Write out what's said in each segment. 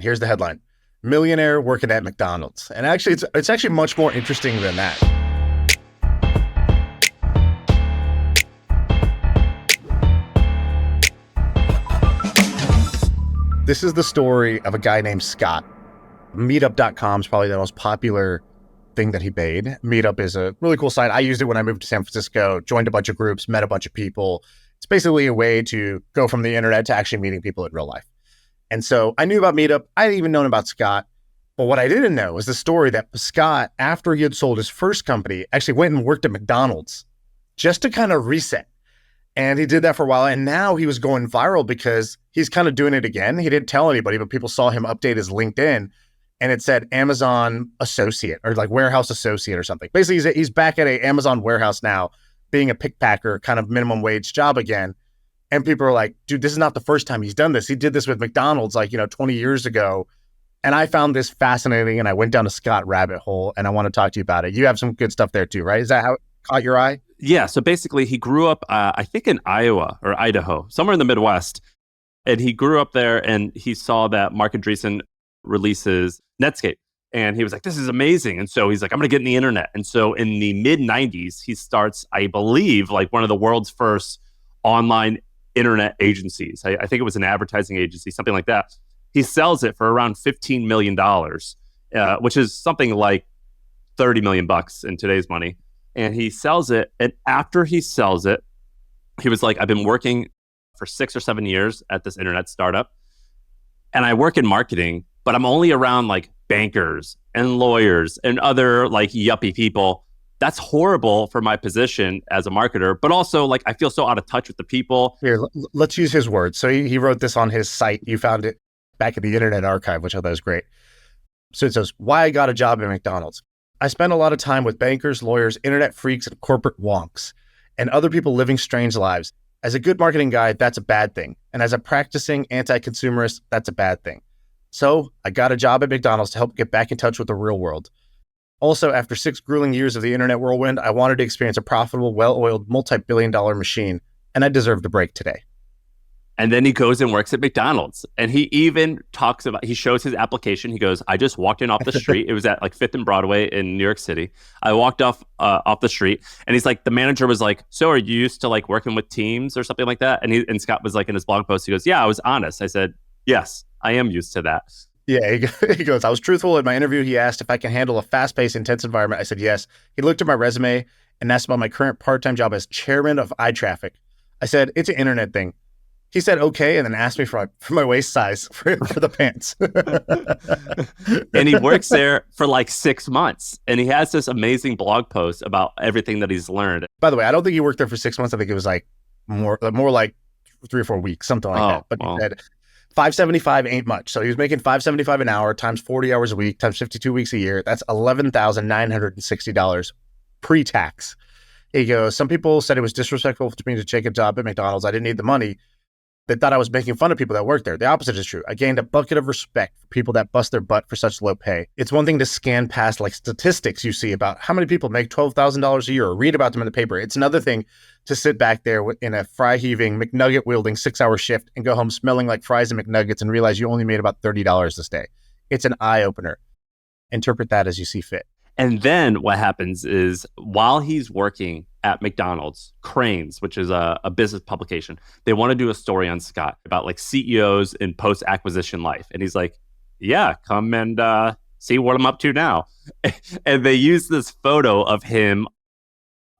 Here's the headline: Millionaire working at McDonald's. And actually, it's actually much more interesting than that. This is the story of a guy named Scott. Meetup.com is probably the most popular thing that he made. Meetup is a really cool site. I used it when I moved to San Francisco, joined a bunch of groups, met a bunch of people. It's basically a way to go from the internet to actually meeting people in real life. And so I knew about Meetup. I hadn't even known about Scott. But what I didn't know was the story that Scott, after he had sold his first company, actually went and worked at McDonald's just to kind of reset. And he did that for a while. And now he was going viral because he's kind of doing it again. He didn't tell anybody, but people saw him update his LinkedIn and it said Amazon associate or like warehouse associate or something. Basically, he's back at a Amazon warehouse now, being a pickpacker, kind of minimum wage job again. And people are like, dude, this is not the first time he's done this. He did this with McDonald's 20 years ago. And I found this fascinating and I went down a Scott rabbit hole and I want to talk to you about it. You have some good stuff there too, right? Is that how it caught your eye? Yeah. So basically he grew up, I think in Iowa or Idaho, somewhere in the Midwest. And he grew up there and he saw that Mark Andreessen releases Netscape. And he was like, this is amazing. And so he's like, I'm going to get in the internet. And so in the mid 90s, he starts, I believe, like one of the world's first online internet agencies. I think it was an advertising agency, something like that. He sells it for around $15 million, which is something like 30 million bucks in today's money. And he sells it. And after he sells it, he was like, I've been working for 6 or 7 years at this internet startup. And I work in marketing, but I'm only around like bankers and lawyers and other like yuppie people. That's horrible for my position as a marketer, but also like I feel so out of touch with the people. Here, let's use his words. So he wrote this on his site. You found it back in the Internet Archive, which I thought was great. So it says, why I got a job at McDonald's. I spent a lot of time with bankers, lawyers, internet freaks, and corporate wonks, and other people living strange lives. As a good marketing guy, that's a bad thing. And as a practicing anti-consumerist, that's a bad thing. So I got a job at McDonald's to help get back in touch with the real world. Also, after 6 grueling years of the internet whirlwind, I wanted to experience a profitable, well-oiled, multi-billion-dollar machine, and I deserved a break today. And then he goes and works at McDonald's. And he even talks about, he shows his application. He goes, I just walked in off the street. It was at like 5th and Broadway in New York City. I walked off the street and he's like, the manager was like, so are you used to like working with teams or something like that? And Scott was like in his blog post, he goes, yeah, I was honest. I said, yes, I am used to that. Yeah, he goes, I was truthful in my interview. He asked if I can handle a fast-paced, intense environment. I said, yes. He looked at my resume and asked about my current part-time job as chairman of iTraffic. I said, it's an internet thing. He said, okay, and then asked me for my waist size for the pants. And he works there for like 6 months. And he has this amazing blog post about everything that he's learned. By the way, I don't think he worked there for 6 months. I think it was like more like 3 or 4 weeks, something like that. But wow. He said $575 ain't much. So he was making $575 an hour times 40 hours a week times 52 weeks a year. That's $11,960 pre-tax. He goes, some people said it was disrespectful to me to take a job at McDonald's. I didn't need the money. They thought I was making fun of people that work there. The opposite is true. I gained a bucket of respect for people that bust their butt for such low pay. It's one thing to scan past like statistics you see about how many people make $12,000 a year or read about them in the paper. It's another thing to sit back there in a fry-heaving, McNugget-wielding 6-hour shift and go home smelling like fries and McNuggets and realize you only made about $30 this day. It's an eye-opener. Interpret that as you see fit. And then what happens is while he's working at McDonald's, Cranes, which is a business publication, they want to do a story on Scott about like CEOs in post-acquisition life. And he's like, yeah, come and see what I'm up to now. And they use this photo of him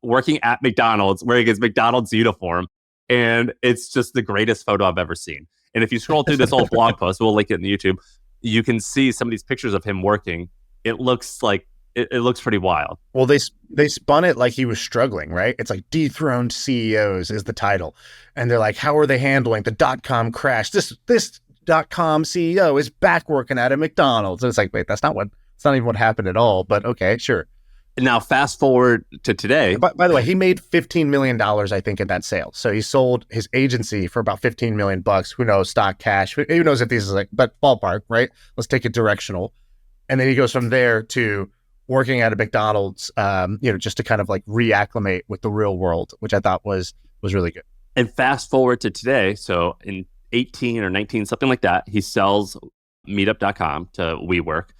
working at McDonald's, wearing his McDonald's uniform. And it's just the greatest photo I've ever seen. And if you scroll through this old blog post, we'll link it in the YouTube, you can see some of these pictures of him working. It looks like it looks pretty wild. Well, they spun it like he was struggling, right? It's like Dethroned CEOs is the title. And they're like, how are they handling the .com crash? This .com CEO is back working at a McDonald's. And it's like, wait, it's not even what happened at all. But okay, sure. Now, fast forward to today. By the way, he made $15 million, I think, in that sale. So he sold his agency for about $15 million. Who knows? Stock, cash. Who knows if these is like, but ballpark, right? Let's take it directional. And then he goes from there to working at a McDonald's, just to kind of like reacclimate with the real world, which I thought was really good. And fast forward to today. So in 18 or 19, something like that, he sells Meetup.com to WeWork.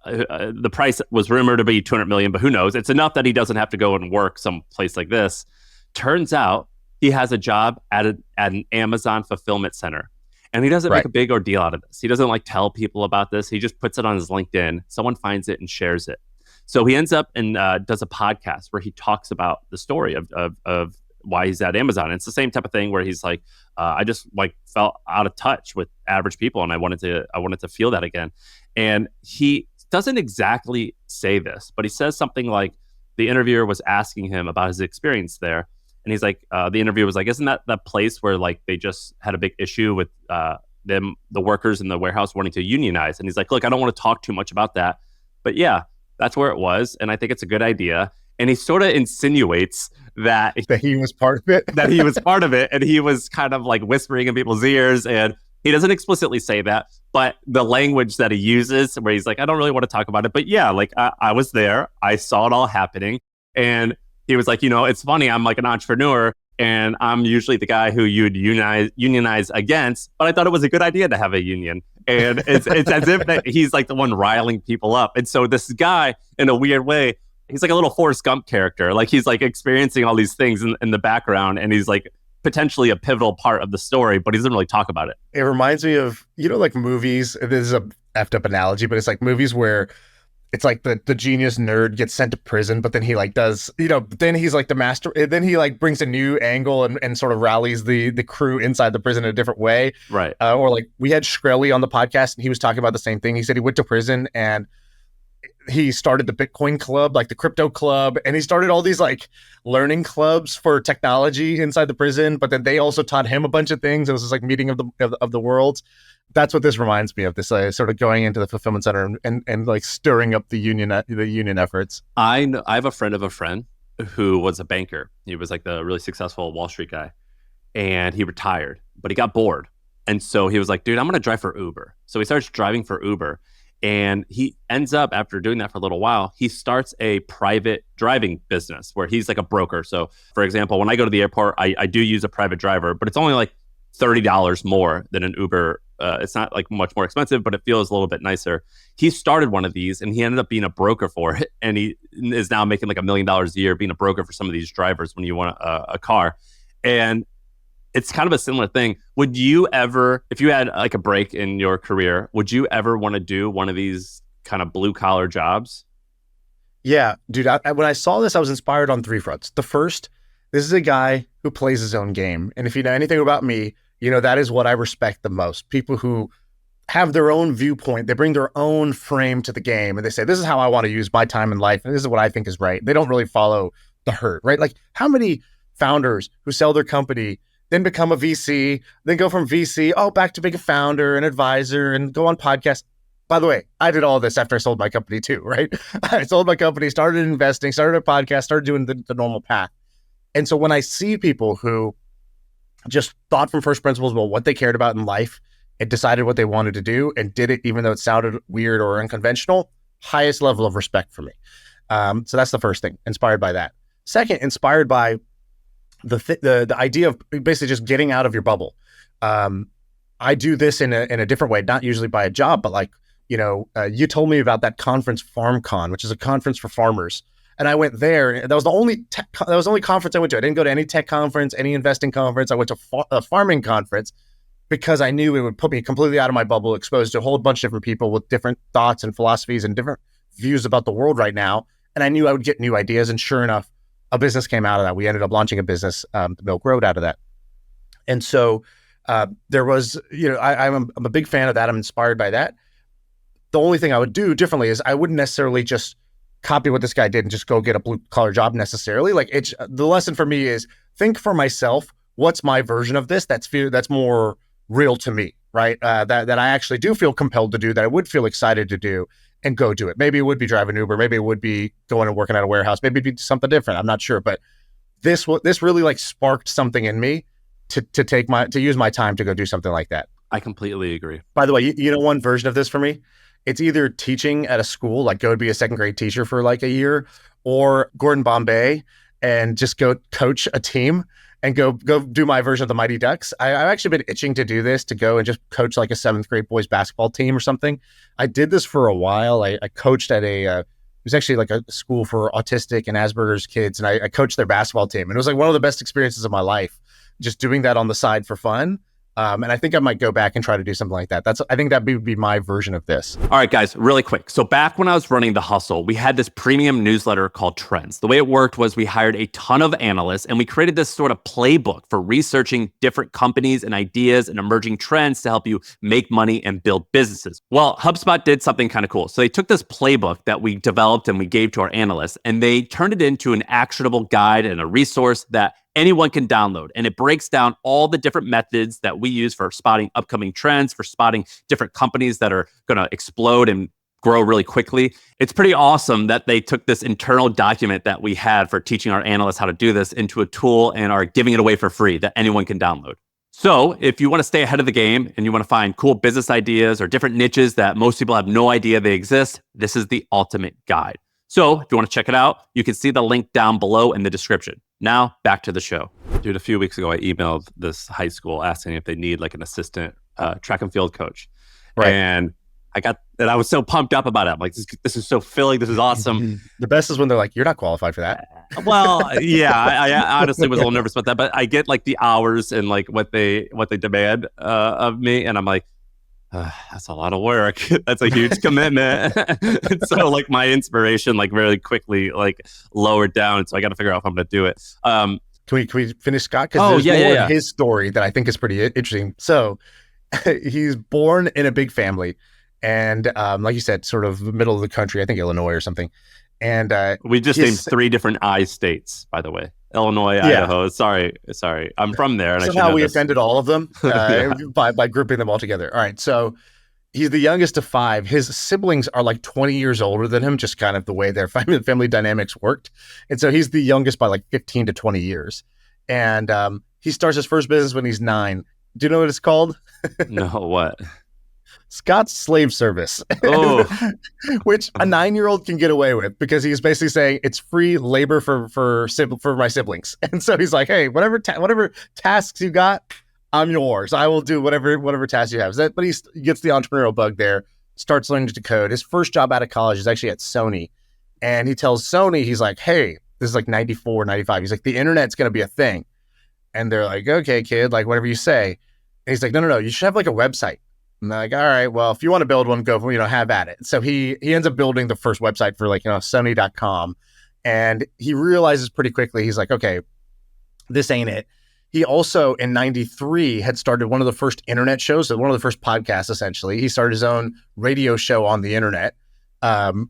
The price was rumored to be 200 million, but who knows? It's enough that he doesn't have to go and work someplace like this. Turns out he has a job at an Amazon fulfillment center. And he doesn't make a big ordeal out of this. He doesn't like tell people about this. He just puts it on his LinkedIn. Someone finds it and shares it. So he ends up and does a podcast where he talks about the story of why he's at Amazon. And it's the same type of thing where he's like, I just like felt out of touch with average people, and I wanted to feel that again. And he doesn't exactly say this, but he says something like the interviewer was asking him about his experience there. And he's like, the interviewer was like, isn't that the place where like they just had a big issue with the workers in the warehouse wanting to unionize? And he's like, look, I don't want to talk too much about that, but yeah, that's where it was. And I think it's a good idea. And he sort of insinuates that he was part of it, that he was part of it. And he was kind of like whispering in people's ears. And he doesn't explicitly say that, but the language that he uses where he's like, I don't really want to talk about it, but yeah, like I was there. I saw it all happening. And he was like, it's funny. I'm like an entrepreneur and I'm usually the guy who you'd unionize against, but I thought it was a good idea to have a union. And it's as if that he's like the one riling people up. And so this guy, in a weird way, he's like a little Forrest Gump character. Like he's like experiencing all these things in the background, and he's like potentially a pivotal part of the story, but he doesn't really talk about it. It reminds me of, like movies. This is a effed up analogy, but it's like movies where it's like the genius nerd gets sent to prison, but then he like does, then he's like the master. Then he like brings a new angle and sort of rallies the crew inside the prison in a different way. Right. Or like we had Shkreli on the podcast and he was talking about the same thing. He said he went to prison and he started the Bitcoin club, like the crypto club, and he started all these like learning clubs for technology inside the prison. But then they also taught him a bunch of things. It was this like meeting of the worlds. That's what this reminds me of. This sort of going into the fulfillment center and like stirring up the union efforts. I have a friend of a friend who was a banker. He was like the really successful Wall Street guy, and he retired, but he got bored, and so he was like, "Dude, I'm gonna drive for Uber." So he starts driving for Uber. And he ends up, after doing that for a little while, he starts a private driving business where he's like a broker. So, for example, when I go to the airport, I do use a private driver, but it's only like $30 more than an Uber. It's not like much more expensive, but it feels a little bit nicer. He started one of these and he ended up being a broker for it. And he is now making like $1 million a year being a broker for some of these drivers when you want a car. And it's kind of a similar thing. Would you ever, if you had like a break in your career, would you ever want to do one of these kind of blue collar jobs? Yeah, dude. When I saw this, I was inspired on 3 fronts. The first, this is a guy who plays his own game. And if you know anything about me, that is what I respect the most. People who have their own viewpoint, they bring their own frame to the game and they say, this is how I want to use my time in life. And this is what I think is right. They don't really follow the herd, right? Like how many founders who sell their company then become a VC, then go from VC, back to being a founder and advisor and go on podcasts. By the way, I did all this after I sold my company too, right? I sold my company, started investing, started a podcast, started doing the normal path. And so when I see people who just thought from first principles about what they cared about in life and decided what they wanted to do and did it even though it sounded weird or unconventional, highest level of respect for me. So that's the first thing, inspired by that. Second, inspired by the idea of basically just getting out of your bubble. I do this in a different way, not usually by a job, but like, you told me about that conference, FarmCon, which is a conference for farmers. And I went there. That was the only conference I went to. I didn't go to any tech conference, any investing conference. I went to a farming conference because I knew it would put me completely out of my bubble, exposed to a whole bunch of different people with different thoughts and philosophies and different views about the world right now. And I knew I would get new ideas. And sure enough, a business came out of that. We ended up launching a business, the Milk Road, out of that. And so there was, I'm a big fan of that. I'm inspired by that. The only thing I would do differently is I wouldn't necessarily just copy what this guy did and just go get a blue collar job necessarily. Like the lesson for me is think for myself, what's my version of this that's more real to me, right? That I actually do feel compelled to do, that I would feel excited to do, and go do it. Maybe it would be driving Uber. Maybe it would be going and working at a warehouse. Maybe it'd be something different. I'm not sure, but this really like sparked something in me to use my time to go do something like that. I completely agree. By the way, one version of this for me, it's either teaching at a school, like go be a second grade teacher for like a year, or Gordon Bombay and just go coach a team and go do my version of the Mighty Ducks. I've actually been itching to do this, to go and just coach like a 7th grade boys basketball team or something. I did this for a while. I coached at it was actually like a school for autistic and Asperger's kids, and I coached their basketball team. And it was like one of the best experiences of my life, just doing that on the side for fun. And I think I might go back and try to do something like that. I think that would be my version of this. All right, guys, really quick. So back when I was running The Hustle, we had this premium newsletter called Trends. The way it worked was we hired a ton of analysts and we created this sort of playbook for researching different companies and ideas and emerging trends to help you make money and build businesses. Well, HubSpot did something kind of cool. So they took this playbook that we developed and we gave to our analysts, and they turned it into an actionable guide and a resource that anyone can download. And it breaks down all the different methods that we use for spotting upcoming trends, for spotting different companies that are going to explode and grow really quickly. It's pretty awesome that they took this internal document that we had for teaching our analysts how to do this into a tool and are giving it away for free that anyone can download. So if you want to stay ahead of the game and you want to find cool business ideas or different niches that most people have no idea they exist, this is the ultimate guide. So if you want to check it out, you can see the link down below in the description. Now, back to the show. Dude, a few weeks ago, I emailed this high school asking if they need like an assistant track and field coach. Right. And I was so pumped up about it. I'm like, this is so filling. This is awesome. The best is when they're like, you're not qualified for that. Well, yeah, I honestly was a little nervous about that, but I get like the hours and like what they demand of me. And I'm like, that's a lot of work. That's a huge commitment. So like my inspiration like really quickly like lowered down. So I got to figure out if I'm going to do it. Can we finish Scott? Because there's more of his story that I think is pretty interesting. So he's born in a big family, and like you said, sort of middle of the country. I think Illinois or something. And we just named 3 different I states, by the way. Illinois, Idaho. Sorry. I'm from there. And somehow we offended all of them by grouping them all together. All right. So he's the youngest of 5. His siblings are like 20 years older than him, just kind of the way their family dynamics worked. And so he's the youngest by like 15 to 20 years. And he starts his first business when he's 9. Do you know what it's called? No, what? Scott's Slave Service, which a 9-year-old can get away with, because he's basically saying it's free labor for my siblings. And so he's like, hey, whatever tasks you got, I'm yours. I will do whatever tasks you have. But he gets the entrepreneurial bug there, starts learning to code. His first job out of college is actually at Sony. And he tells Sony, he's like, hey, this is like 94, 95. He's like, the internet's going to be a thing. And they're like, okay, kid, like whatever you say. And he's like, no, you should have like a website. And they're like, all right, well, if you want to build one, go, have at it. So he ends up building the first website for Sony.com. And he realizes pretty quickly, he's like, okay, this ain't it. He also, in 93, had started one of the first internet shows, so one of the first podcasts, essentially. He started his own radio show on the internet,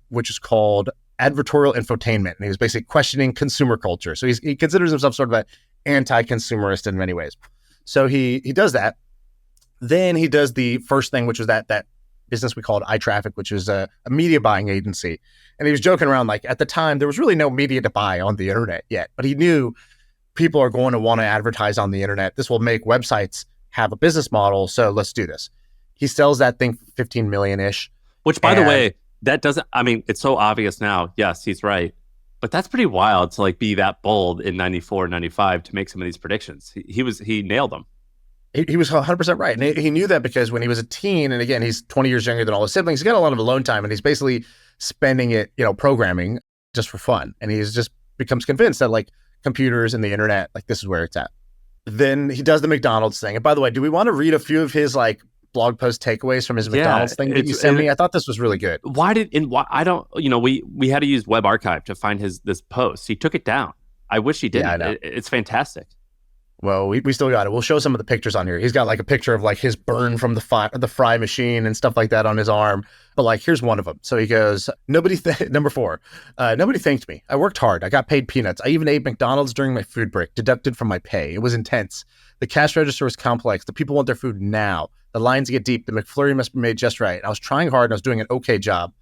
which is called Advertorial Infotainment. And he was basically questioning consumer culture. So he considers himself sort of an anti-consumerist in many ways. So he does that. Then he does the first thing, which was that business we called iTraffic, which was a media buying agency. And he was joking around, like at the time, there was really no media to buy on the internet yet, but he knew people are going to want to advertise on the internet. This will make websites have a business model. So let's do this. He sells that thing for 15 million-ish. Which, by the way, that doesn't, I mean, it's so obvious now. Yes, he's right. But that's pretty wild to like be that bold in 94, 95 to make some of these predictions. He nailed them. He was 100% right. And he knew that because when he was a teen, and again, he's 20 years younger than all his siblings, he's got a lot of alone time, and he's basically spending it, programming just for fun. And he's just becomes convinced that like computers and the internet, like this is where it's at. Then he does the McDonald's thing. And by the way, do we want to read a few of his like blog post takeaways from his McDonald's thing that you sent me? I thought this was really good. Why I don't, we had to use Web Archive to find this post. He took it down. I wish he didn't. Yeah, it's fantastic. Well, we still got it. We'll show some of the pictures on here. He's got like a picture of like his burn from the fry machine and stuff like that on his arm. But like, here's one of them. So he goes, number 4, nobody thanked me. I worked hard. I got paid peanuts. I even ate McDonald's during my food break, deducted from my pay. It was intense. The cash register was complex. The people want their food now. The lines get deep. The McFlurry must be made just right. I was trying hard and I was doing an okay job.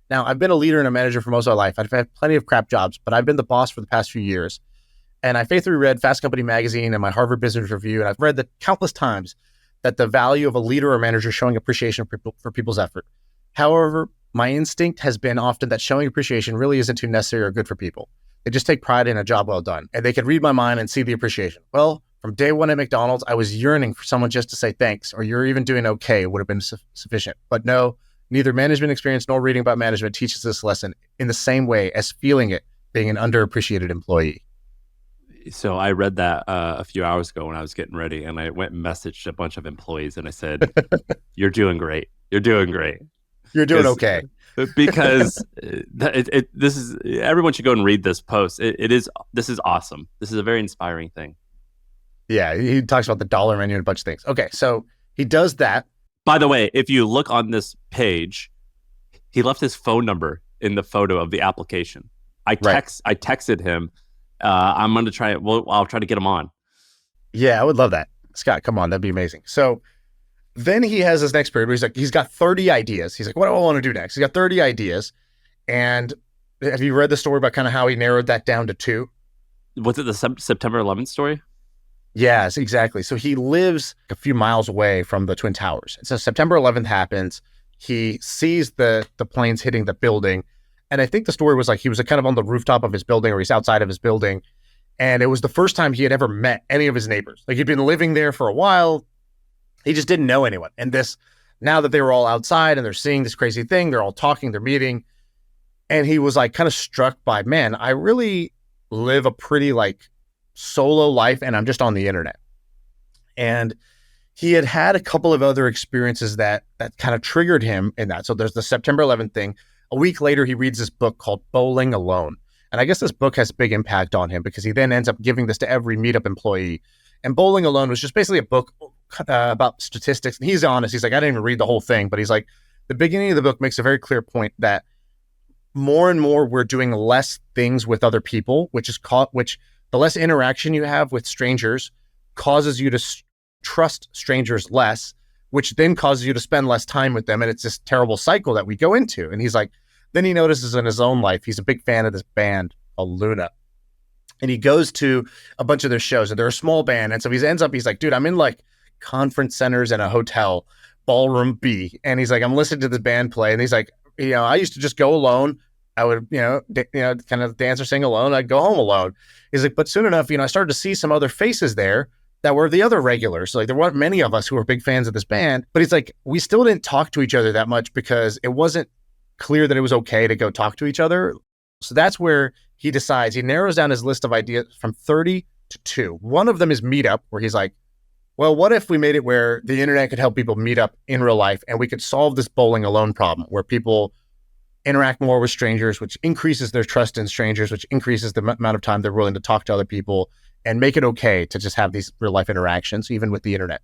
Now, I've been a leader and a manager for most of my life. I've had plenty of crap jobs, but I've been the boss for the past few years. And I faithfully read Fast Company magazine and my Harvard Business Review, and I've read that countless times that the value of a leader or manager showing appreciation for people's effort. However, my instinct has been often that showing appreciation really isn't too necessary or good for people. They just take pride in a job well done, and they can read my mind and see the appreciation. Well, From day one at McDonald's, I was yearning for someone just to say thanks, or you're even doing okay would have been sufficient. But no, neither management experience nor reading about management teaches this lesson in the same way as feeling it, being an underappreciated employee. So I read that a few hours ago when I was getting ready, and I went and messaged a bunch of employees, and I said, "You're doing great. You're doing great. You're doing okay." Because this is, everyone should go and read this post. This is awesome. This is a very inspiring thing. Yeah, he talks about the dollar menu and a bunch of things. Okay, so he does that. By the way, if you look on this page, he left his phone number in the photo of the application. I texted him. I'm going to try it. Well, I'll try to get him on. Yeah, I would love that. Scott, come on. That'd be amazing. So then he has this next period where he's like, he's got 30 ideas. He's like, what do I want to do next? He's got 30 ideas. And have you read the story about kind of how he narrowed that down to 2? Was it the September 11th story? Yes, exactly. So he lives a few miles away from the Twin Towers. And so September 11th happens. He sees the planes hitting the building. And I think the story was like he was kind of on the rooftop of his building, or he's outside of his building. And it was the first time he had ever met any of his neighbors. Like, he'd been living there for a while. He just didn't know anyone. And now that they were all outside and they're seeing this crazy thing, they're all talking, they're meeting. And he was like kind of struck by, man, I really live a pretty like solo life and I'm just on the internet. And he had had a couple of other experiences that kind of triggered him in that. So there's the September 11th thing. A week later, he reads this book called Bowling Alone. And I guess this book has a big impact on him because he then ends up giving this to every meetup employee. And Bowling Alone was just basically a book about statistics. And he's honest. He's like, I didn't even read the whole thing, but he's like, the beginning of the book makes a very clear point that more and more we're doing less things with other people, which the less interaction you have with strangers causes you to trust strangers less, which then causes you to spend less time with them. And it's this terrible cycle that we go into. And he's like, then he notices in his own life, he's a big fan of this band called Luna. And he goes to a bunch of their shows, and they're a small band. And so he's like, dude, I'm in like conference centers and a hotel, ballroom B. And he's like, I'm listening to this band play. And he's like, I used to just go alone. I would, kind of dance or sing alone. I'd go home alone. He's like, but soon enough, I started to see some other faces there that were the other regulars. So like, there weren't many of us who were big fans of this band, but he's like, we still didn't talk to each other that much because it wasn't clear that it was okay to go talk to each other. So that's where he narrows down his list of ideas from 30 to 2. One of them is Meetup, where he's like, well, what if we made it where the internet could help people meet up in real life and we could solve this bowling alone problem where people interact more with strangers, which increases their trust in strangers, which increases the amount of time they're willing to talk to other people, and make it okay to just have these real life interactions, even with the internet.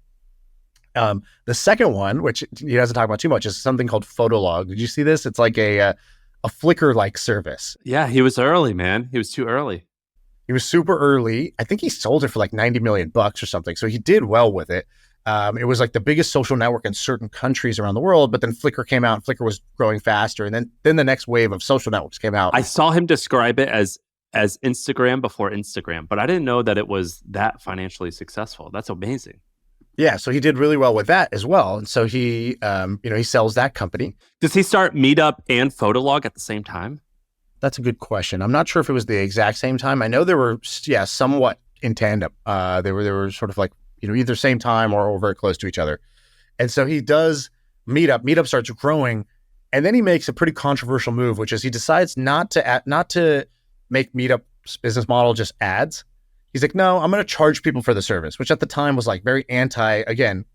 The second one, which he doesn't talk about too much, is something called Photolog. Did you see this? It's like a Flickr-like service. Yeah, he was early, man. He was too early. He was super early. I think he sold it for like $90 million or something. So he did well with it. It was like the biggest social network in certain countries around the world, but then Flickr came out and Flickr was growing faster. And then the next wave of social networks came out. I saw him describe it as Instagram before Instagram, but I didn't know that it was that financially successful. That's amazing. Yeah, so he did really well with that as well. And so he sells that company. Does he start Meetup and Photolog at the same time? That's a good question. I'm not sure if it was the exact same time. I know they were, somewhat in tandem. They were sort of like, either same time or very close to each other. And so he does Meetup. Meetup starts growing, and then he makes a pretty controversial move, which is he decides not to make Meetup's business model just ads. He's like, no, I'm going to charge people for the service, which at the time was like very again,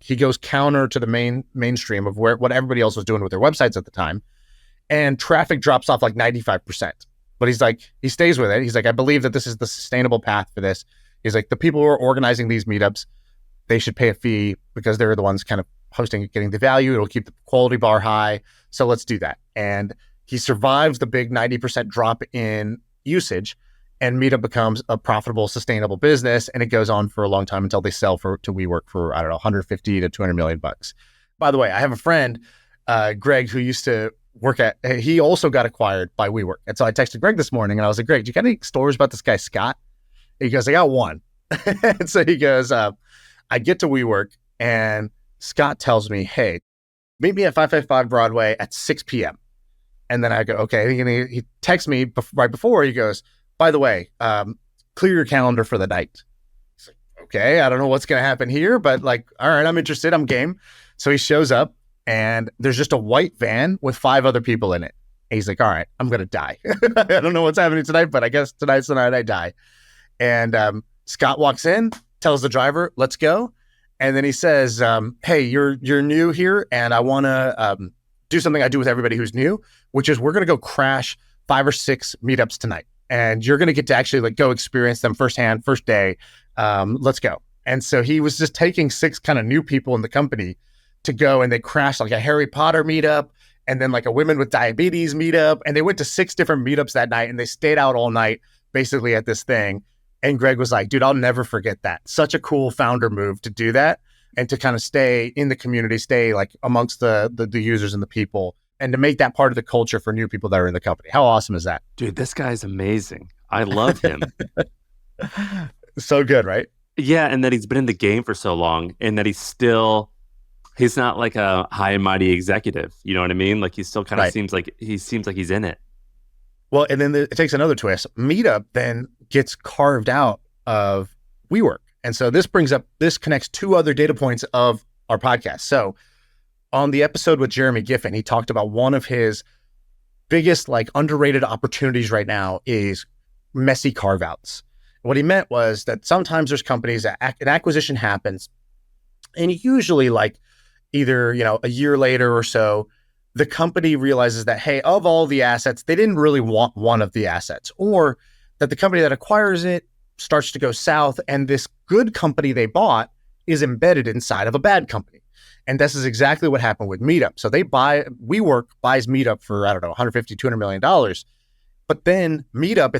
he goes counter to the mainstream of what everybody else was doing with their websites at the time. And traffic drops off like 95%. But he's like, he stays with it. He's like, I believe that this is the sustainable path for this. He's like, the people who are organizing these meetups, they should pay a fee because they're the ones kind of hosting it, getting the value. It'll keep the quality bar high. So let's do that. And he survives the big 90% drop in usage, and Meetup becomes a profitable, sustainable business. And it goes on for a long time until they sell to WeWork for, I don't know, 150 to 200 million bucks. By the way, I have a friend, Greg, who used to he also got acquired by WeWork. And so I texted Greg this morning and I was like, Greg, do you got any stories about this guy, Scott? He goes, I got one. And so he goes, I get to WeWork and Scott tells me, hey, meet me at 555 Broadway at 6 p.m. And then I go, okay. And he texts me right before. He goes, by the way, clear your calendar for the night. He's like, okay, I don't know what's going to happen here, but like, all right, I'm interested. I'm game. So he shows up and there's just a white van with 5 other people in it. And he's like, all right, I'm going to die. I don't know what's happening tonight, but I guess tonight's the night I die. And Scott walks in, tells the driver, let's go. And then he says, hey, you're new here, and I want to do something I do with everybody who's new, which is we're going to go crash 5 or 6 meetups tonight. And you're going to get to actually like go experience them firsthand, first day. Let's go. And so he was just taking 6 kind of new people in the company to go, and they crashed like a Harry Potter meetup and then like a women with diabetes meetup. And they went to 6 different meetups that night, and they stayed out all night basically at this thing. And Greg was like, dude, I'll never forget that. Such a cool founder move to do that and to kind of stay in the community, stay like amongst the users and the people, and to make that part of the culture for new people that are in the company. How awesome is that? Dude, this guy's amazing. I love him. So good, right? Yeah, and that he's been in the game for so long, and that he's not like a high and mighty executive. You know what I mean? Like he still kind of seems like he's in it. Well, and then it takes another twist. Meetup then gets carved out of WeWork. And so this connects 2 other data points of our podcast. So on the episode with Jeremy Giffen, he talked about one of his biggest like underrated opportunities right now is messy carve outs. What he meant was that sometimes there's companies that an acquisition happens, and usually like either, a year later or so, the company realizes that, hey, of all the assets, they didn't really want one of the assets, or that the company that acquires it starts to go south, and this good company they bought is embedded inside of a bad company. And this is exactly what happened with Meetup. So WeWork buys Meetup for, I don't know, $150, $200 million. But then WeWork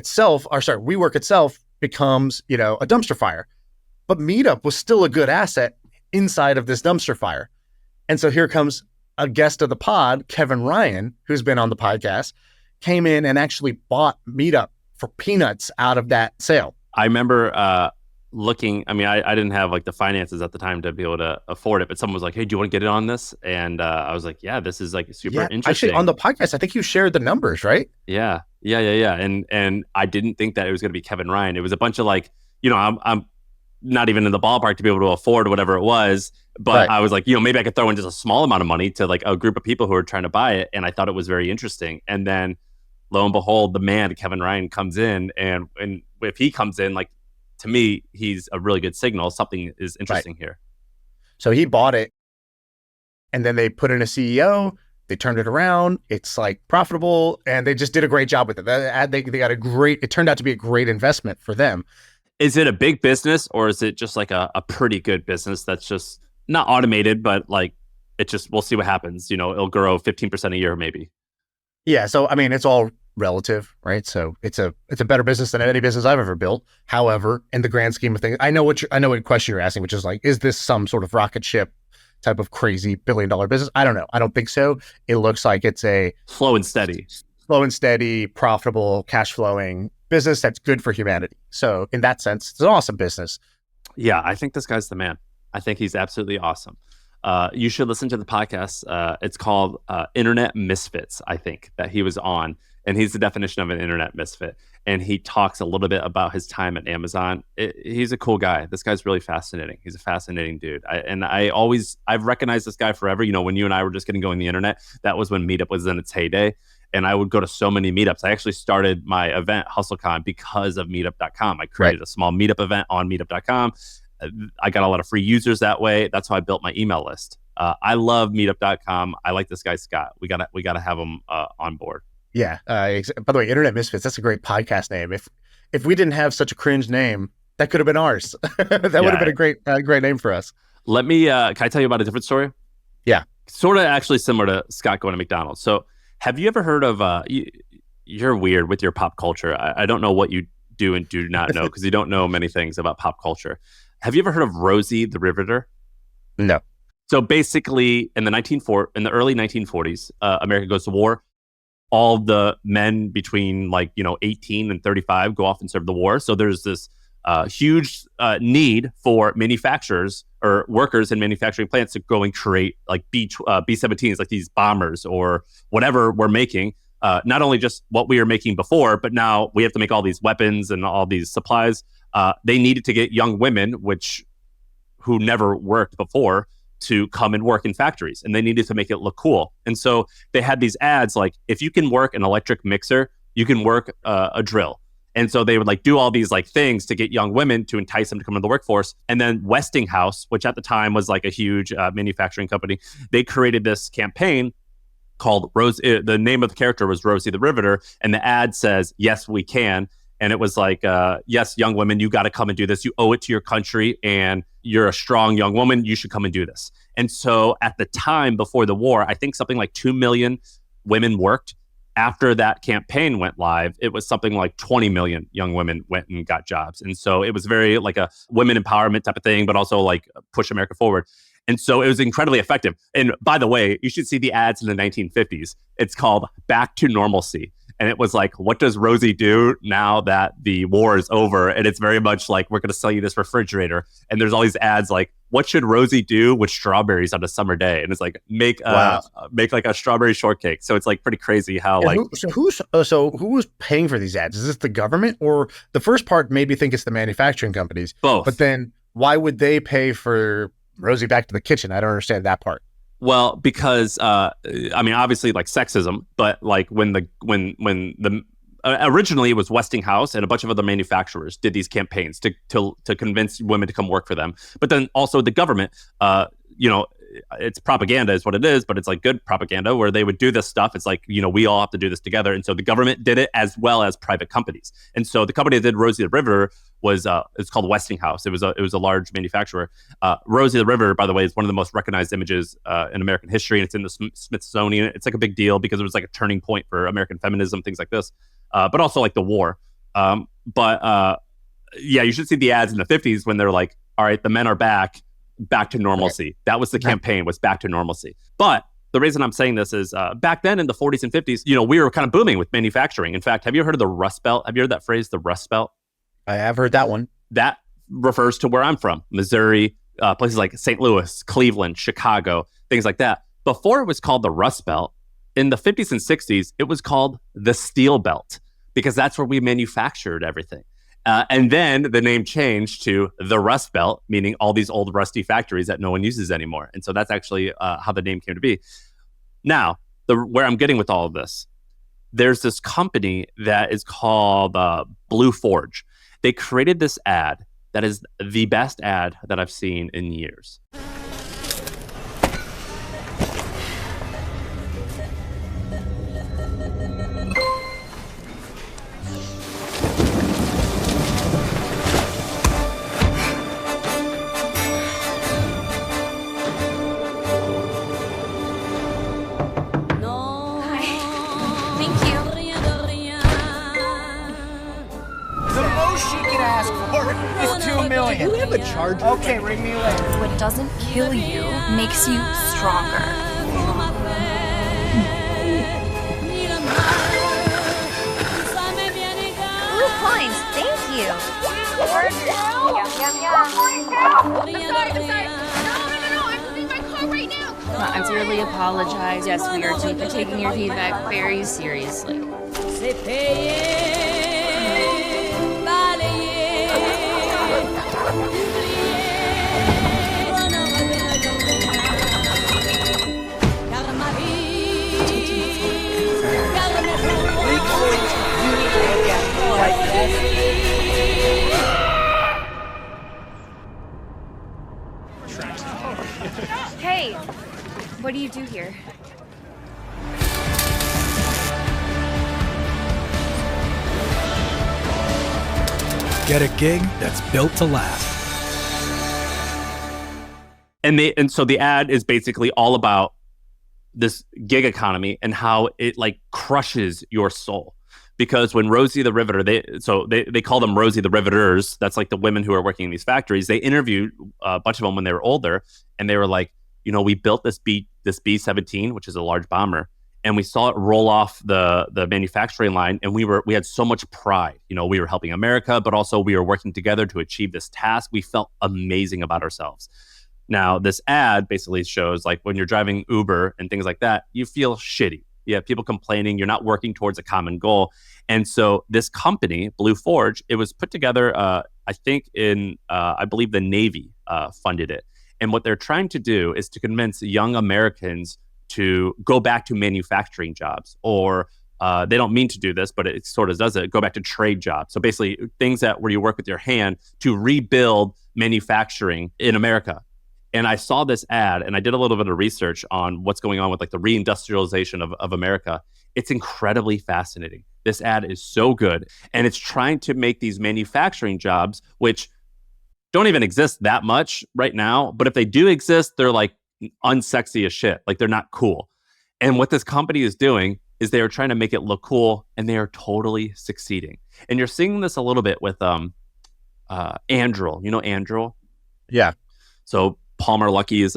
itself becomes, a dumpster fire. But Meetup was still a good asset inside of this dumpster fire. And so here comes a guest of the pod, Kevin Ryan, who's been on the podcast, came in and actually bought Meetup for peanuts out of that sale. I remember looking, I didn't have like the finances at the time to be able to afford it, but someone was like, hey, do you want to get in on this? And I was like, yeah, this is like super interesting. Actually, on the podcast, I think you shared the numbers, right? Yeah. And I didn't think that it was going to be Kevin Ryan. It was a bunch of like, I'm not even in the ballpark to be able to afford whatever it was. But I was like, maybe I could throw in just a small amount of money to like a group of people who are trying to buy it. And I thought it was very interesting. And then lo and behold, the man, Kevin Ryan, comes in. And if he comes in, like, to me, he's a really good signal. Something is interesting here. So he bought it, and then they put in a CEO. They turned it around. It's like profitable, and they just did a great job with it. They got it turned out to be a great investment for them. Is it a big business, or is it just like a pretty good business that's just not automated, but like we'll see what happens. It'll grow 15% a year, maybe. Yeah. So, it's all relative, right? So it's a better business than any business I've ever built. However, in the grand scheme of things, I know what question you're asking, which is like, is this some sort of rocket ship type of crazy $1 billion business? I don't know. I don't think so. It looks like it's a slow and steady, profitable, cash flowing business that's good for humanity. So in that sense, it's an awesome business. Yeah, I think this guy's the man. I think he's absolutely awesome. You should listen to the podcast. It's called Internet Misfits, I think, that he was on. And he's the definition of an internet misfit. And he talks a little bit about his time at Amazon. He's a cool guy. This guy's really fascinating. He's a fascinating dude. I've recognized this guy forever. When you and I were just getting going the internet, that was when Meetup was in its heyday. And I would go to so many meetups. I actually started my event, HustleCon, because of meetup.com. I created a small meetup event on meetup.com. I got a lot of free users that way. That's how I built my email list. I love meetup.com. I like this guy, Scott. We gotta have him on board. Yeah. By the way, Internet Misfits, that's a great podcast name. If we didn't have such a cringe name, that could have been ours. That would have been a great name for us. Let me, can I tell you about a different story? Yeah. Sort of actually similar to Scott going to McDonald's. So have you ever heard of, you're weird with your pop culture. I don't know what you do and do not know because you don't know many things about pop culture. Have you ever heard of Rosie the Riveter? No. So basically in the early 1940s, America goes to war. All the men between 18 and 35 go off and serve the war. So there's this huge need for manufacturers or workers in manufacturing plants to go and create like B-17s, like these bombers or whatever we're making. Not only just what we were making before, but now we have to make all these weapons and all these supplies. they needed to get young women, who never worked before, to come and work in factories, and they needed to make it look cool. And so they had these ads like, if you can work an electric mixer, you can work a drill. And so they would like do all these like things to get young women to entice them to come into the workforce. And then Westinghouse, which at the time was like a huge manufacturing company, they created this campaign called Rose. The name of the character was Rosie the Riveter, and the ad says, "Yes, we can." And it was like, yes, young women, you got to come and do this. You owe it to your country, and you're a strong young woman. You should come and do this. And so at the time before the war, I think something like 2 million women worked. After that campaign went live, it was something like 20 million young women went and got jobs. And so it was very like a women empowerment type of thing, but also like push America forward. And so it was incredibly effective. And by the way, you should see the ads in the 1950s. It's called Back to Normalcy. And it was like, what does Rosie do now that the war is over? And it's very much like, we're going to sell you this refrigerator. And there's all these ads like, what should Rosie do with strawberries on a summer day? And it's like, make like a strawberry shortcake. So it's like pretty crazy how who was paying for these ads? Is this the government? Or the first part made me think it's the manufacturing companies. Both. But then why would they pay for Rosie back to the kitchen? I don't understand that part. Well, because I mean, obviously, like sexism, but like when the originally it was Westinghouse and a bunch of other manufacturers did these campaigns to convince women to come work for them. But then also the government, it's propaganda is what it is, but it's like good propaganda where they would do this stuff. It's like, we all have to do this together. And so the government did it as well as private companies. And so the company that did Rosie the Riveter was it's called Westinghouse. It was a large manufacturer. Rosie the Riveter, by the way, is one of the most recognized images in American history. And it's in the Smithsonian. It's like a big deal because it was like a turning point for American feminism, things like this, but also like the war. You should see the ads in the 50s when they're like, all right, the men are back to normalcy. That was the campaign, was back to normalcy. But the reason I'm saying this is back then in the 40s and 50s, we were kind of booming with manufacturing. In fact, have you heard of the Rust Belt? Have you heard that phrase, the Rust Belt? I have heard that one. That refers to where I'm from, Missouri, places like St. Louis, Cleveland, Chicago, things like that. Before it was called the Rust Belt, in the 50s and 60s, it was called the Steel Belt because that's where we manufactured everything. And then the name changed to the Rust Belt, meaning all these old rusty factories that no one uses anymore. And so that's actually how the name came to be. Now, where I'm getting with all of this, there's this company that is called Blue Forge. They created this ad that is the best ad that I've seen in years. You have a charger. Okay, ring me later. What doesn't kill you makes you stronger. Blue points, thank you. I'm moving my car right now. I sincerely apologize. Yes, we are taking your feedback very seriously. Hey, what do you do here? Get a gig that's built to last. And so the ad is basically all about this gig economy and how it like crushes your soul. Because when Rosie the Riveter, they call them Rosie the Riveters. That's like the women who are working in these factories. They interviewed a bunch of them when they were older, and they were like, we built this B-17, which is a large bomber, and we saw it roll off the manufacturing line, and we had so much pride. We were helping America, but also we were working together to achieve this task. We felt amazing about ourselves. Now, this ad basically shows like when you're driving Uber and things like that, you feel shitty. You have people complaining. You're not working towards a common goal. And so this company, Blue Forge, it was put together, I think I believe the Navy funded it. And what they're trying to do is to convince young Americans to go back to manufacturing jobs, or they don't mean to do this, but it sort of does it, go back to trade jobs. So basically things where you work with your hand to rebuild manufacturing in America. And I saw this ad and I did a little bit of research on what's going on with like the reindustrialization of America. It's incredibly fascinating. This ad is so good. And it's trying to make these manufacturing jobs, which don't even exist that much right now. But if they do exist, they're like unsexy as shit. Like they're not cool. And what this company is doing is they are trying to make it look cool, and they are totally succeeding. And you're seeing this a little bit with Anduril. You know Anduril? Yeah. So Palmer Lucky's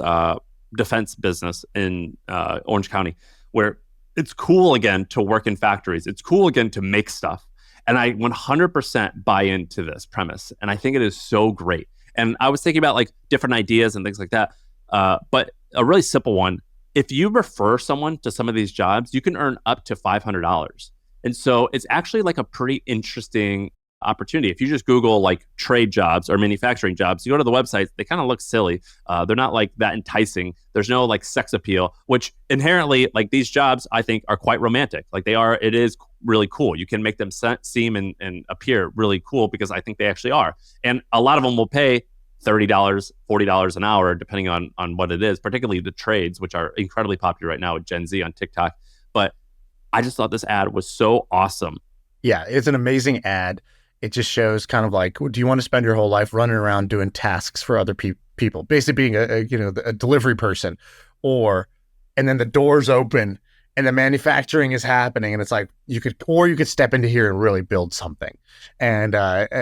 defense business in Orange County, where it's cool again to work in factories. It's cool again to make stuff. And I 100% buy into this premise. And I think it is so great. And I was thinking about like different ideas and things like that. But a really simple one, if you refer someone to some of these jobs, you can earn up to $500. And so it's actually like a pretty interesting opportunity. If you just Google like trade jobs or manufacturing jobs, you go to the websites, they kind of look silly. They're not like that enticing. There's no like sex appeal, which inherently like these jobs I think are quite romantic. Like it is really cool. You can make them seem and appear really cool because I think they actually are. And a lot of them will pay $30, $40 an hour, depending on what it is, particularly the trades, which are incredibly popular right now with Gen Z on TikTok. But I just thought this ad was so awesome. Yeah, it's an amazing ad. It just shows kind of like, do you want to spend your whole life running around doing tasks for other people, basically being a delivery person, and then the doors open and the manufacturing is happening, and it's like you could step into here and really build something, and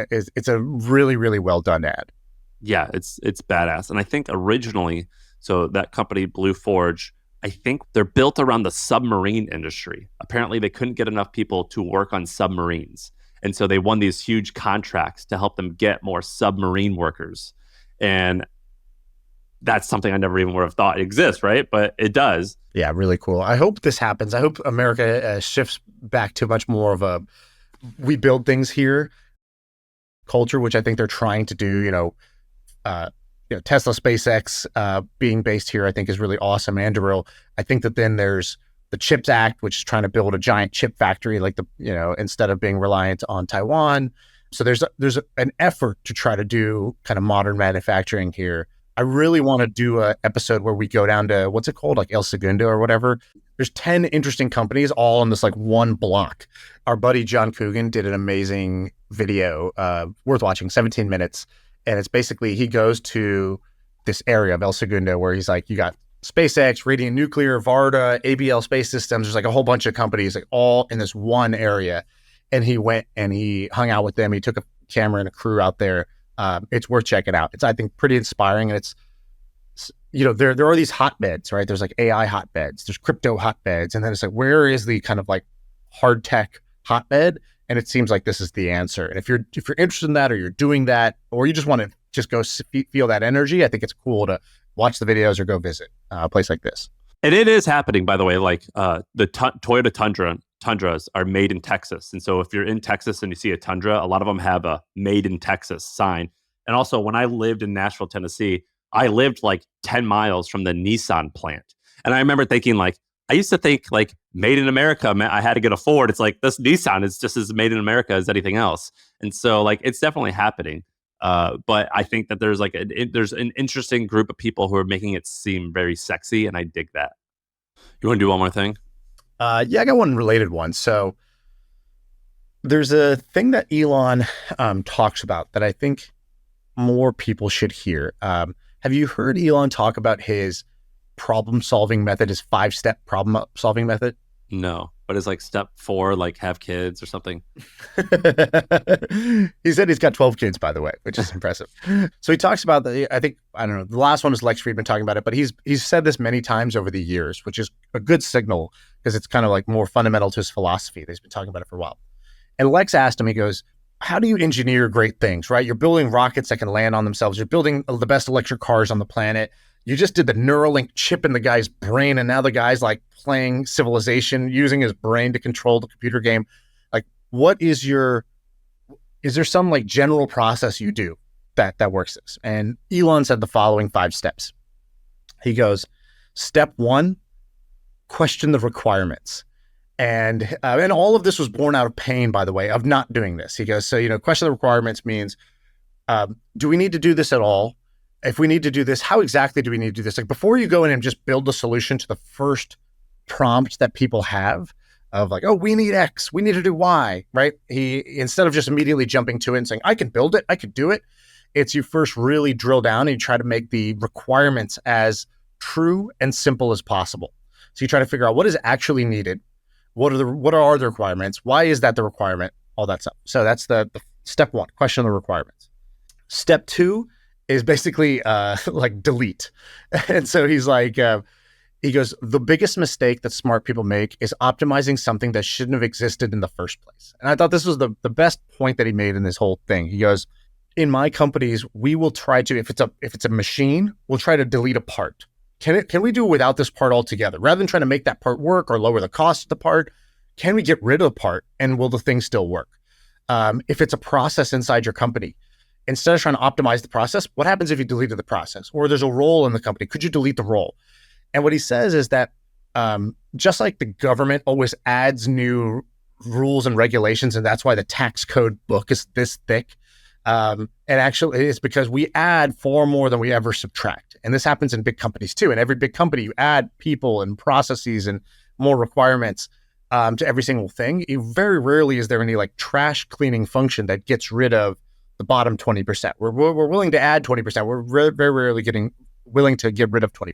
it's a really, really well done ad. Yeah, it's badass. And I think originally, so that company Blue Forge, I think they're built around the submarine industry. Apparently, they couldn't get enough people to work on submarines. And so they won these huge contracts to help them get more submarine workers. And that's something I never even would have thought exists, right? But it does. Yeah, really cool. I hope this happens. I hope America shifts back to much more of a we build things here culture, which I think they're trying to do. Tesla, SpaceX being based here, I think is really awesome. Anduril. I think that then there's the CHIPS Act, which is trying to build a giant chip factory, like instead of being reliant on Taiwan. So there's an effort to try to do kind of modern manufacturing here. I really want to do an episode where we go down to, what's it called? Like El Segundo or whatever. There's 10 interesting companies all in this like one block. Our buddy John Coogan did an amazing video, worth watching, 17 minutes. And it's basically, he goes to this area of El Segundo where he's like, you got SpaceX, Radiant Nuclear, Varda, ABL Space Systems. There's like a whole bunch of companies like all in this one area. And he went and he hung out with them. He took a camera and a crew out there. It's worth checking out. It's, I think, pretty inspiring. And it's, there are these hotbeds, right? There's like AI hotbeds, there's crypto hotbeds. And then it's like, where is the kind of like hard tech hotbed? And it seems like this is the answer. And if you're interested in that, or you're doing that, or you just want to just go feel that energy, I think it's cool to watch the videos or go visit a place like this. And it is happening, by the way. Like the Toyota Tundras are made in Texas. And so if you're in Texas and you see a Tundra, a lot of them have a made in Texas sign. And also when I lived in Nashville, Tennessee, I lived like 10 miles from the Nissan plant. And I remember thinking like, I used to think like made in America meant I had to get a Ford. It's like this Nissan is just as made in America as anything else. And so like it's definitely happening. But I think that there's there's an interesting group of people who are making it seem very sexy, and I dig that. You want to do one more thing? Yeah, I got one related one. So there's a thing that Elon talks about that I think more people should hear. Have you heard Elon talk about his problem-solving method, his 5-step problem-solving method? No, but it's like step 4, like have kids or something. He said he's got 12 kids, by the way, which is impressive. So he talks about the last one was Lex Friedman talking about it, but he's said this many times over the years, which is a good signal because it's kind of like more fundamental to his philosophy. He's been talking about it for a while. And Lex asked him, he goes, how do you engineer great things, right? You're building rockets that can land on themselves. You're building the best electric cars on the planet. you just did the Neuralink chip in the guy's brain, and now the guy's like playing Civilization, using his brain to control the computer game. Like, is there some like general process you do that works this? And Elon said the following 5 steps. He goes, step 1, question the requirements. And all of this was born out of pain, by the way, of not doing this. He goes, so, question the requirements means, do we need to do this at all? If we need to do this, how exactly do we need to do this? Like, before you go in and just build the solution to the first prompt that people have of like, oh, we need X, we need to do Y, right? He, instead of just immediately jumping to it and saying, I can build it, I could do it. It's you first really drill down and you try to make the requirements as true and simple as possible. So you try to figure out what is actually needed. What are the requirements? Why is that the requirement? All that stuff. So that's the step 1, question the requirements. Step 2 is basically like delete. And so he's like, he goes, the biggest mistake that smart people make is optimizing something that shouldn't have existed in the first place. And I thought this was the best point that he made in this whole thing. He goes, in my companies, we will try to, if it's a machine, we'll try to delete a part. Can we do it without this part altogether? Rather than trying to make that part work or lower the cost of the part, can we get rid of the part and will the thing still work? If it's a process inside your company, instead of trying to optimize the process, what happens if you deleted the process? Or there's a role in the company, could you delete the role? And what he says is that just like the government always adds new rules and regulations, and that's why the tax code book is this thick, and actually it's because we add far more than we ever subtract. And this happens in big companies too. In every big company, you add people and processes and more requirements to every single thing. Very rarely is there any like trash cleaning function that gets rid of the bottom 20%. We're willing to add 20%. We're very rarely willing to get rid of 20%.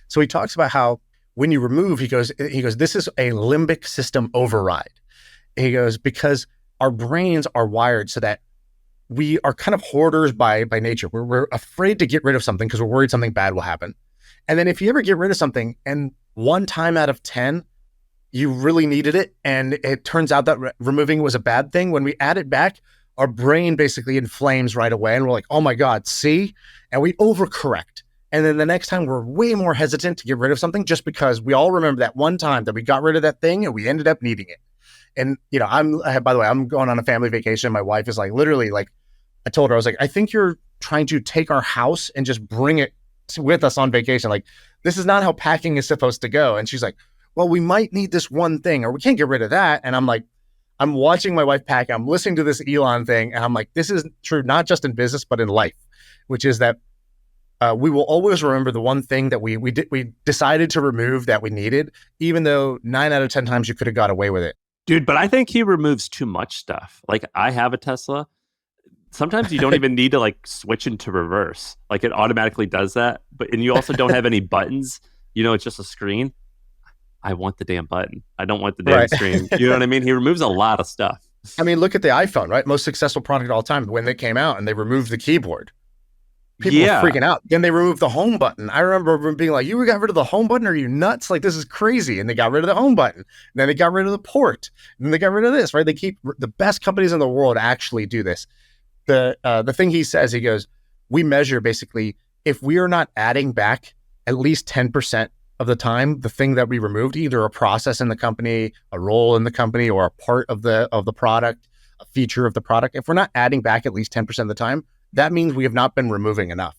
So he talks about how when you remove, he goes, this is a limbic system override. He goes, because our brains are wired so that we are kind of hoarders by nature. We're afraid to get rid of something because we're worried something bad will happen. And then if you ever get rid of something and 1 time out of 10, you really needed it, and it turns out that removing was a bad thing, when we add it back, our brain basically inflames right away. And we're like, oh my God, see? And we overcorrect. And then the next time we're way more hesitant to get rid of something just because we all remember that one time that we got rid of that thing and we ended up needing it. And, by the way, I'm going on a family vacation. My wife is like, literally, like, I told her, I was like, I think you're trying to take our house and just bring it with us on vacation. Like, this is not how packing is supposed to go. And she's like, well, we might need this one thing, or we can't get rid of that. And I'm like, I'm watching my wife pack. I'm listening to this Elon thing. And I'm like, this is true, not just in business, but in life, which is that we will always remember the one thing that we decided to remove that we needed, even though 9 out of 10 times you could have got away with it. Dude, but I think he removes too much stuff. Like, I have a Tesla. Sometimes you don't even need to like switch into reverse. Like, it automatically does that. And you also don't have any buttons. It's just a screen. I want the damn button. I don't want the damn screen. You know what I mean? He removes a lot of stuff. I mean, look at the iPhone, right? Most successful product of all time. When they came out and they removed the keyboard, people were freaking out. Then they removed the home button. I remember being like, you got rid of the home button? Are you nuts? Like, this is crazy. And they got rid of the home button. And then they got rid of the port. And then they got rid of this, right? They keep the best companies in the world actually do this. The thing he says, he goes, we measure basically if we are not adding back at least 10% of the time, the thing that we removed, either a process in the company, a role in the company, or a part of the product, a feature of the product, if we're not adding back at least 10% of the time, that means we have not been removing enough.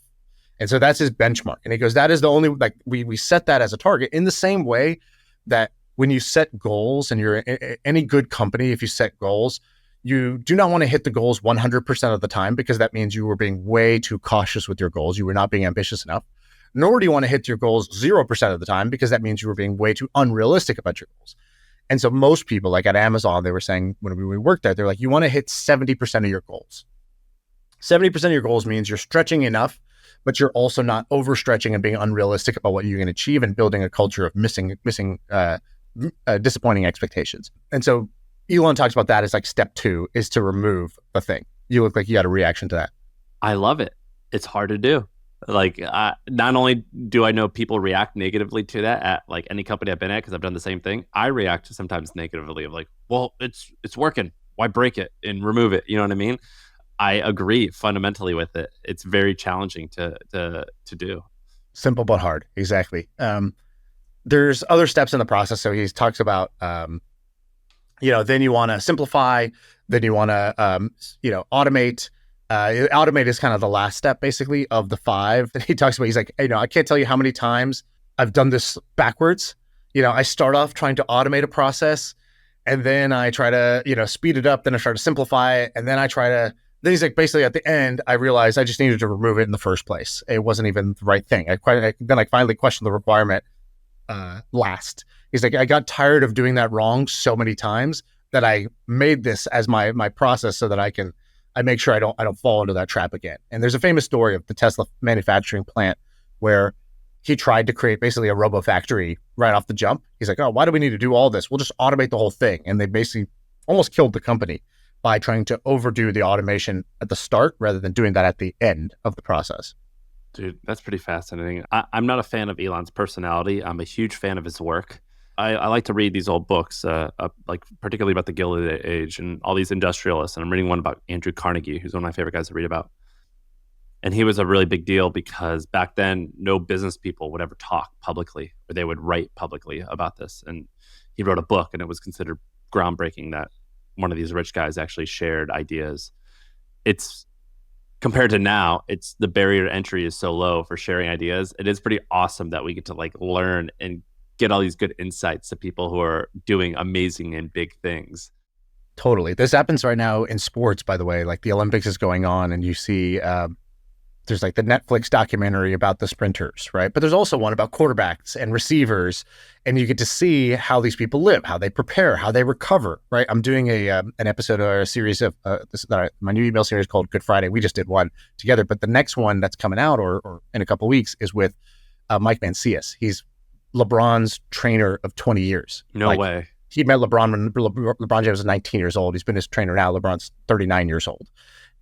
And so that's his benchmark. And he goes, that is the only, like, we set that as a target in the same way that when you set goals, and you're any good company, if you set goals, you do not want to hit the goals 100% of the time, because that means you were being way too cautious with your goals. You were not being ambitious enough. Nor do you want to hit your goals 0% of the time, because that means you were being way too unrealistic about your goals. And so most people, like at Amazon, they were saying when we worked there, they're like, you want to hit 70% of your goals. 70% of your goals means you're stretching enough, but you're also not overstretching and being unrealistic about what you're going to achieve, and building a culture of missing disappointing expectations. And so Elon talks about that as like step 2 is to remove the thing. You look like you got a reaction to that. I love it. It's hard to do. Like, not only do I know people react negatively to that at like any company I've been at, because I've done the same thing, I react to sometimes negatively of like, well, it's working. Why break it and remove it? You know what I mean? I agree fundamentally with it. It's very challenging to do. Simple but hard. Exactly. There's other steps in the process. So he talks about, then you want to simplify, then you want to, automate. Automate is kind of the last step, basically, of the 5 that he talks about. He's like, I can't tell you how many times I've done this backwards. I start off trying to automate a process, and then I try to, speed it up. Then I try to simplify it, and then then he's like, basically at the end, I realized I just needed to remove it in the first place. It wasn't even the right thing. Then I finally questioned the requirement last. He's like, I got tired of doing that wrong so many times that I made this as my process so that I make sure I don't fall into that trap again. And there's a famous story of the Tesla manufacturing plant where he tried to create basically a robo factory right off the jump. He's like, oh, why do we need to do all this? We'll just automate the whole thing. And they basically almost killed the company by trying to overdo the automation at the start rather than doing that at the end of the process. Dude, that's pretty fascinating. I'm not a fan of Elon's personality. I'm a huge fan of his work. I like to read these old books, like particularly about the Gilded Age and all these industrialists. And I'm reading one about Andrew Carnegie, who's one of my favorite guys to read about. And he was a really big deal because back then, no business people would ever talk publicly, or they would write publicly about this. And he wrote a book, and it was considered groundbreaking that one of these rich guys actually shared ideas. It's compared to now, it's the barrier to entry is so low for sharing ideas. It is pretty awesome that we get to learn and get all these good insights to people who are doing amazing and big things. Totally. This happens right now in sports, by the way. Like the Olympics is going on, and you see there's like the Netflix documentary about the sprinters, right? But there's also one about quarterbacks and receivers, and you get to see how these people live, how they prepare, how they recover, right? I'm doing an episode or a series of my new email series called Good Friday. We just did one together, but the next one that's coming out or in a couple of weeks is with Mike Mancias. He's LeBron's trainer of 20 years. No way. He met LeBron when LeBron James was 19 years old. He's been his trainer now. LeBron's 39 years old.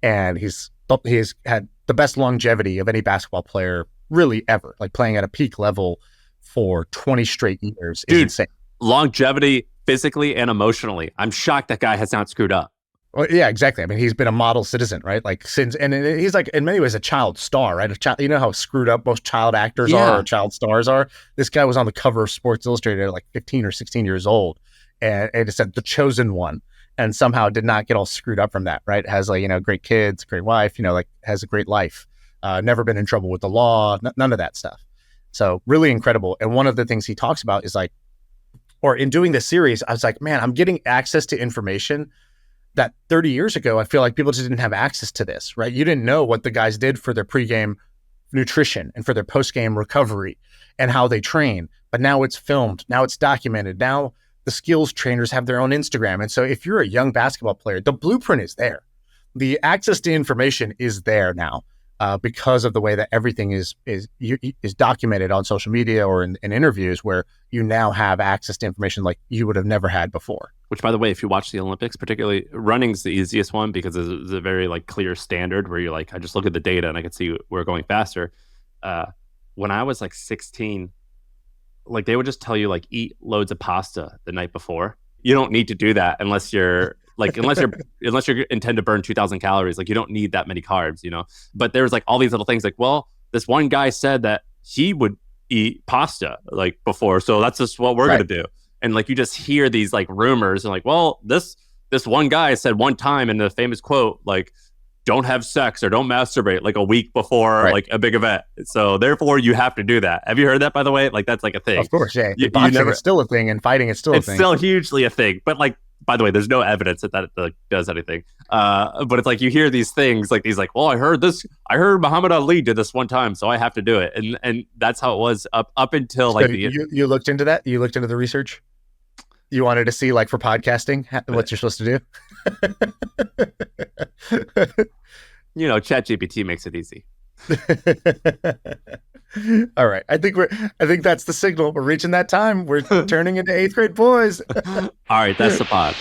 And he's had the best longevity of any basketball player really ever, like playing at a peak level for 20 straight years. Is insane. Longevity physically and emotionally. I'm shocked that guy has not screwed up. Well, yeah, exactly. I mean, he's been a model citizen, right? Like and he's like in many ways a child star, right? You know how screwed up most child actors are or child stars are? This guy was on the cover of Sports Illustrated at like 15 or 16 years old. And it said the chosen one, and somehow did not get all screwed up from that, right? Has great kids, great wife, has a great life, never been in trouble with the law, none of that stuff. So really incredible. And one of the things he talks about is in doing this series, I was like, man, I'm getting access to information that 30 years ago, I feel like people just didn't have access to this, right? You didn't know what the guys did for their pregame nutrition and for their postgame recovery and how they train. But now it's filmed. Now it's documented. Now the skills trainers have their own Instagram. And so if you're a young basketball player, the blueprint is there. The access to information is there now because of the way that everything is documented on social media or in interviews, where you now have access to information like you would have never had before. Which, by the way, if you watch the Olympics, particularly running's the easiest one because it's a very clear standard where you're I just look at the data and I can see we're going faster. When I was 16, they would just tell you eat loads of pasta the night before. You don't need to do that unless you're unless you intend to burn 2,000 calories. You don't need that many carbs, But there's all these little things this one guy said that he would eat pasta before, so that's just what we're gonna do. And you just hear these rumors and this one guy said one time in the famous quote don't have sex or don't masturbate a week before a big event. So therefore you have to do that. Have you heard that, by the way? That's a thing. Of course, yeah. Boxing is still a thing and fighting is still a thing. It's still hugely a thing. But by the way, there's no evidence that does anything. But it's you hear these things these well, I heard Muhammad Ali did this one time, so I have to do it. And that's how it was up until so you looked into that? You looked into the research? You wanted to see for podcasting what you're supposed to do? ChatGPT makes it easy. All right. I think that's the signal. We're reaching that time. We're turning into 8th grade boys. All right, that's the pod.